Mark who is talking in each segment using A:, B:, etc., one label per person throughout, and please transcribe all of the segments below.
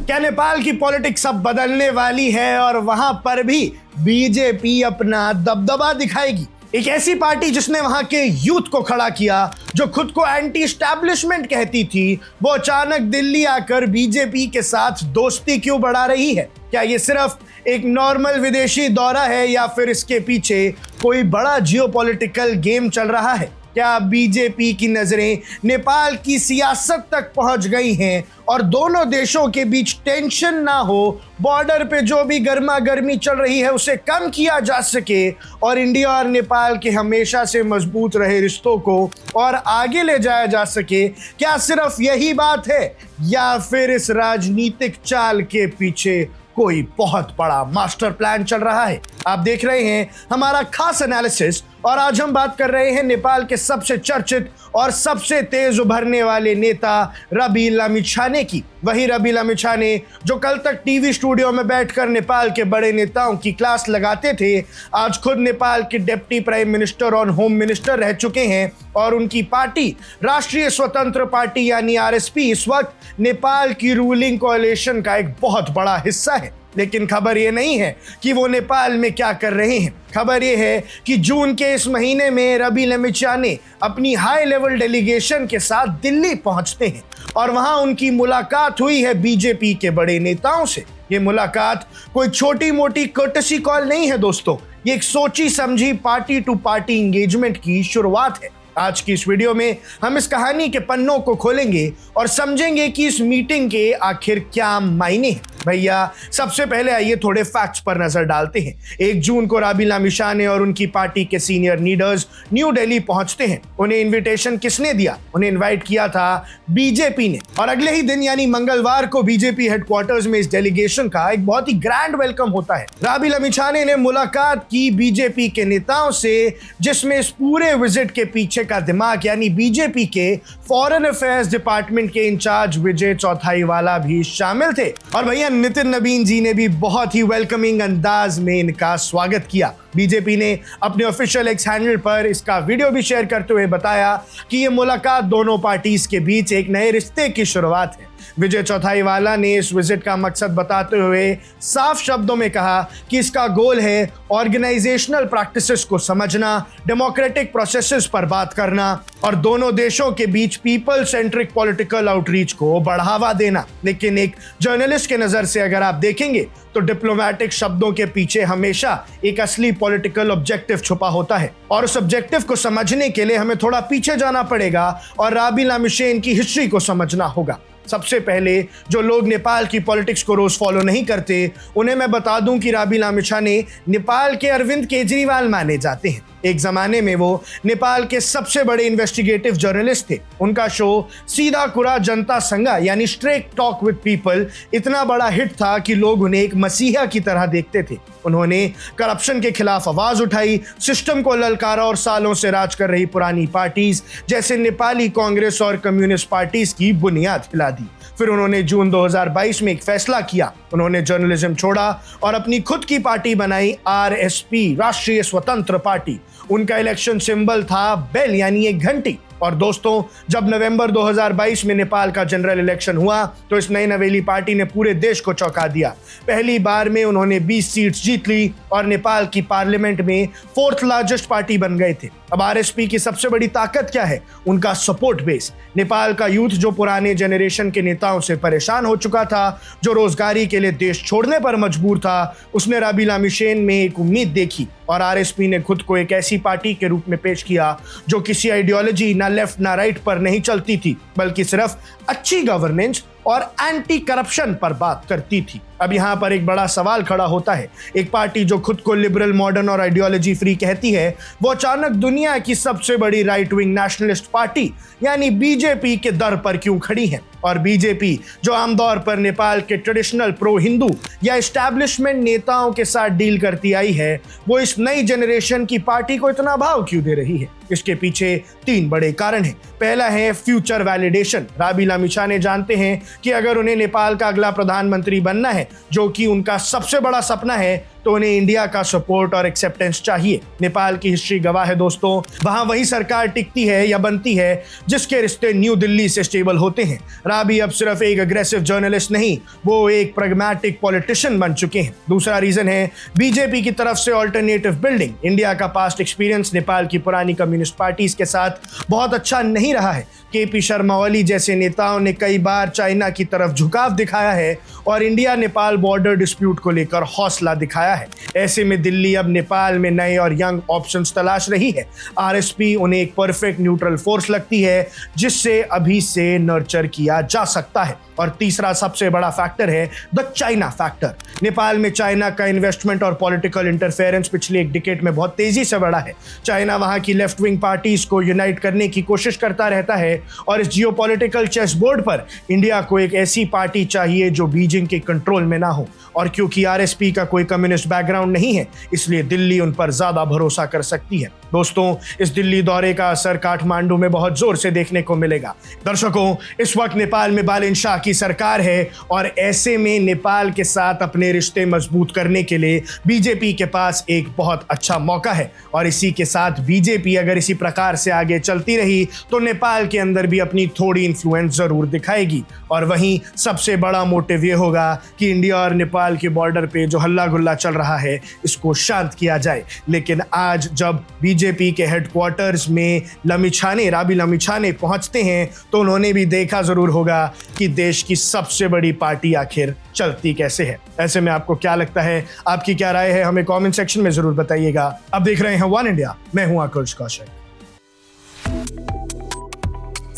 A: क्या नेपाल की पॉलिटिक्स अब बदलने वाली है और वहां पर भी बीजेपी अपना दबदबा दिखाएगी? एक ऐसी पार्टी जिसने वहां के यूथ को खड़ा किया, जो खुद को एंटी एस्टैब्लिशमेंट कहती थी, वो अचानक दिल्ली आकर बीजेपी के साथ दोस्ती क्यों बढ़ा रही है? क्या ये सिर्फ एक नॉर्मल विदेशी दौरा है या फिर इसके पीछे कोई बड़ा जियोपॉलिटिकल गेम चल रहा है? क्या बीजेपी की नजरें नेपाल की सियासत तक पहुंच गई हैं और दोनों देशों के बीच टेंशन ना हो, बॉर्डर पे जो भी गर्मा गर्मी चल रही है उसे कम किया जा सके और इंडिया और नेपाल के हमेशा से मजबूत रहे रिश्तों को और आगे ले जाया जा सके? क्या सिर्फ यही बात है या फिर इस राजनीतिक चाल के पीछे कोई बहुत बड़ा मास्टर प्लान चल रहा है? आप देख रहे हैं हमारा खास एनालिसिस और आज हम बात कर रहे हैं नेपाल के सबसे चर्चित और सबसे तेज उभरने वाले नेता रवि लामिछाने की। वही रवि लामिछाने जो कल तक टीवी स्टूडियो में बैठकर नेपाल के बड़े नेताओं की क्लास लगाते थे, आज खुद नेपाल के डिप्टी प्राइम मिनिस्टर और होम मिनिस्टर रह चुके हैं और उनकी पार्टी राष्ट्रीय स्वतंत्र पार्टी यानी आरएसपी इस वक्त नेपाल की रूलिंग कोalition का एक बहुत बड़ा हिस्सा है। लेकिन खबर ये नहीं है कि वो नेपाल में क्या कर रहे हैं। खबर ये है कि जून के इस महीने में रवि लामिछाने अपनी हाई लेवल डेलीगेशन के साथ दिल्ली पहुंचते हैं और वहां उनकी मुलाकात हुई है बीजेपी के बड़े नेताओं से। ये मुलाकात कोई छोटी मोटी कर्टसी कॉल नहीं है दोस्तों, ये एक सोची समझी पार्टी टू पार्टी एंगेजमेंट की शुरुआत है। आज की इस वीडियो में हम इस कहानी के पन्नों को खोलेंगे और समझेंगे कि इस मीटिंग के आखिर क्या मायने हैं। भैया सबसे पहले आइए थोड़े फैक्ट्स पर नजर डालते हैं। 1 जून को रवि लामिछाने और उनकी पार्टी के सीनियर लीडर्स न्यू दिल्ली पहुंचते हैं। उन्हें इनविटेशन किसने दिया? उन्हें इनवाइट किया था बीजेपी ने और अगले ही दिन यानी मंगलवार को बीजेपी हेडक्वार्टर्स में इस डेलीगेशन का एक बहुत ही ग्रैंड वेलकम होता है। रवि लामिछाने ने मुलाकात की बीजेपी के नेताओं से, जिसमें इस पूरे विजिट के पीछे का दिमाग यानी बीजेपी के फॉरेन अफेयर्स डिपार्टमेंट के इंचार्ज विजय चौथाईवाला भी शामिल थे। और भैया नितिन नवीन जी ने भी बहुत ही वेलकमिंग अंदाज में इनका स्वागत किया। बीजेपी ने अपने ऑफिशियल एक्स हैंडल पर इसका वीडियो भी शेयर करते हुए बताया कि यह मुलाकात दोनों पार्टीज के बीच एक नए रिश्ते की शुरुआत है। विजय चौथाईवाला ने इस विजिट का मकसद बताते हुए साफ शब्दों में कहा कि इसका गोल है ऑर्गेनाइजेशनल प्रैक्टिसेस को समझना, डेमोक्रेटिक प्रोसेसेस पर बात करना और दोनों देशों के बीच पीपल सेंट्रिक पॉलिटिकल आउटरीच को बढ़ावा देना। लेकिन एक जर्नलिस्ट के नजर से अगर आप देखेंगे तो डिप्लोमेटिक शब्दों के पीछे हमेशा एक असली पॉलिटिकल ऑब्जेक्टिव छुपा होता है और उस ऑब्जेक्टिव को समझने के लिए हमें थोड़ा पीछे जाना पड़ेगा और रवि लामिछाने की हिस्ट्री को समझना होगा। सबसे पहले जो लोग नेपाल की पॉलिटिक्स को रोज फॉलो नहीं करते, उन्हें मैं बता दूं कि रवि लामिछाने नेपाल के अरविंद केजरीवाल माने जाते हैं। एक जमाने में वो नेपाल के सबसे बड़े इन्वेस्टिगेटिव जर्नलिस्ट थे। उनका शो सीधा कुरा जनता संगा यानी स्ट्रेट टॉक विद पीपल इतना बड़ा हिट था कि लोग उन्हें एक मसीहा की तरह देखते थे। उन्होंने करप्शन के खिलाफ आवाज उठाई, सिस्टम को ललकारा और सालों से राज कर रही पुरानी पार्टीज जैसे नेपाली कांग्रेस और कम्युनिस्ट पार्टीज की बुनियाद हिला दी। फिर उन्होंने जून 2022 में एक फैसला किया। उन्होंने जर्नलिज्म छोड़ा और अपनी खुद की पार्टी बनाई, आरएसपी, राष्ट्रीय स्वतंत्र पार्टी। उनका इलेक्शन सिंबल था बेल यानी एक घंटी। और दोस्तों, जब नवंबर 2022 में नेपाल का जनरल इलेक्शन हुआ तो इस नई नवेली पार्टी ने पूरे देश को चौंका दिया। पहली बार में उन्होंने 20 सीट्स जीत ली और नेपाल की पार्लियामेंट में 4th लार्जेस्ट पार्टी बन गए थे। अब आरएसपी की सबसे बड़ी ताकत क्या है? उनका सपोर्ट बेस। नेपाल का यूथ जो पुराने जनरेशन के नेताओं से परेशान हो चुका था, जो रोजगारी के लिए देश छोड़ने पर मजबूर था, उसने रवि लामिछाने में एक उम्मीद देखी और आरएसपी ने खुद को एक ऐसी पार्टी के रूप में पेश किया जो किसी आइडियोलॉजी ना लेफ्ट ना राइट पर नहीं चलती थी, बल्कि सिर्फ अच्छी गवर्नेंस और एंटी करप्शन पर बात करती थी। अब यहाँ पर एक बड़ा सवाल खड़ा होता है, एक पार्टी जो खुद को लिबरल, मॉडर्न और आइडियोलॉजी फ्री कहती है, वो अचानक दुनिया की सबसे बड़ी राइट विंग नेशनलिस्ट पार्टी यानी बीजेपी के दर पर क्यों खड़ी है? और बीजेपी जो आमतौर पर नेपाल के ट्रेडिशनल प्रो हिंदू या एस्टैब्लिशमेंट नेताओं के साथ डील करती आई है, वो इस नई जनरेशन की पार्टी को इतना भाव क्यों दे रही है? इसके पीछे 3 बड़े कारण हैं। पहला है फ्यूचर वैलिडेशन। रवि लामिछाने जानते हैं कि अगर उन्हें नेपाल का अगला प्रधानमंत्री बनना है, जो कि उनका सबसे बड़ा सपना है, तो उन्हें इंडिया का सपोर्ट और एक्सेप्टेंस चाहिए। नेपाल की हिस्ट्री गवाह है दोस्तों, वहां वही सरकार टिकती है या बनती है जिसके रिश्ते न्यू दिल्ली से स्टेबल होते हैं। राबी अब सिर्फ एक अग्रेसिव जर्नलिस्ट नहीं, वो एक प्रैग्मेटिक पॉलिटिशियन बन चुके हैं। दूसरा रीजन है बीजेपी की तरफ से ऑल्टरनेटिव बिल्डिंग। इंडिया का पास्ट एक्सपीरियंस नेपाल की पुरानी कम्युनिस्ट पार्टीज के साथ बहुत अच्छा नहीं रहा है। केपी शर्मा ओली जैसे नेताओं ने कई बार चाइना की तरफ झुकाव दिखाया है और इंडिया नेपाल बॉर्डर डिस्प्यूट को लेकर हौसला दिखाया है। ऐसे में दिल्ली अब नेपाल में नए और यंग ऑप्शंस तलाश रही है। आरएसपी उन्हें एक परफेक्ट न्यूट्रल फोर्स लगती है जिससे अभी से नर्चर किया जा सकता है। और तीसरा सबसे बड़ा फैक्टर है द चाइना फैक्टर। नेपाल में चाइना का इन्वेस्टमेंट और पॉलिटिकल इंटरफेरेंस पिछले एक डिकेड में बहुत तेजी से बढ़ा है। चाइना वहां की लेफ्ट विंग पार्टीज को यूनाइट करने की कोशिश करता रहता है और इस जियोपॉलिटिकल चेस बोर्ड पर इंडिया को एक ऐसी पार्टी चाहिए जो बीजिंग के कंट्रोल में ना हो। और क्योंकि आरएसपी का कोई कम्युनिस्ट बैकग्राउंड नहीं है, इसलिए दिल्ली उन पर ज्यादा भरोसा कर सकती है। दोस्तों, इस दिल्ली दौरे का असर काठमांडू में बहुत जोर से देखने को मिलेगा। दर्शकों, इस वक्त नेपाल में बालेन शाह की सरकार है और ऐसे में नेपाल के साथ अपने रिश्ते मजबूत करने के लिए बीजेपी के पास एक बहुत अच्छा मौका है। और इसी के साथ बीजेपी अगर इसी प्रकार से आगे चलती रही तो नेपाल के अंदर भी अपनी थोड़ी इन्फ्लुएंस जरूर दिखाएगी। और वहीं सबसे बड़ा मोटिव ये होगा कि इंडिया और नेपाल के बॉर्डर पे जो हल्ला गुल्ला चल रहा है इसको शांत किया जाए। लेकिन आज जब बीजेपी के हेडक्वार्टर्स में राबी लमिछाने पहुंचते हैं तो उन्होंने भी देखा जरूर होगा कि देश की सबसे बड़ी पार्टी आखिर चलती कैसे है। ऐसे में आपको क्या लगता है, आपकी क्या राय है, हमें कमेंट सेक्शन में जरूर बताइएगा। अब देख रहे हैं वन इंडिया, मैं हूं आकुश Kaushik.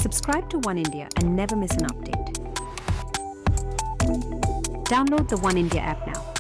B: Subscribe to One India and never miss an update. Download the One India app now.